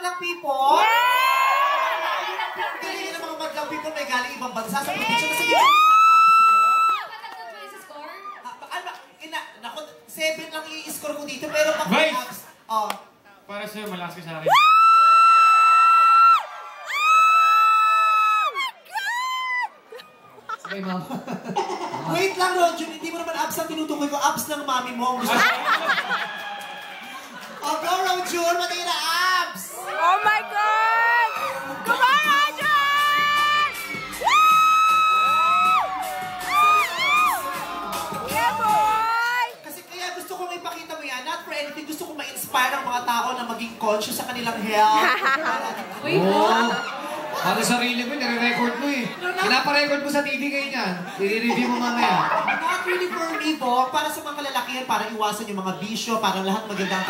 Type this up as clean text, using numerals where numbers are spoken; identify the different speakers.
Speaker 1: madlang people?
Speaker 2: Yeah!
Speaker 1: Galing na mga madlang people may galing ibang bansa sa probinsya na sige. Naku, 7 lang i-score ko dito, pero pag may abs,
Speaker 3: para sa'yo, malakas ka sa akin.
Speaker 1: Okay, ma'am. Wait lang, Ronjun, hindi mo naman abs ang tinutukoy ko, abs ng mami mo. Oh, go, Ronjun, matingin na abs!
Speaker 2: Oh my God! Come on, Roger! Yeah, boy!
Speaker 1: Kasi kaya gusto kong ipakita mo yan, not for anything, gusto kong ma-inspire ang mga tao na maging conscious sa kanilang health.
Speaker 4: Para sarili mo, nire-record mo eh. Pinaparecord mo sa TV kayo niyan. I-review mo mamaya.
Speaker 1: Not really for me, Bok. Para sa mga kalalakihan, para iwasan yung mga bisyo, para lahat magandang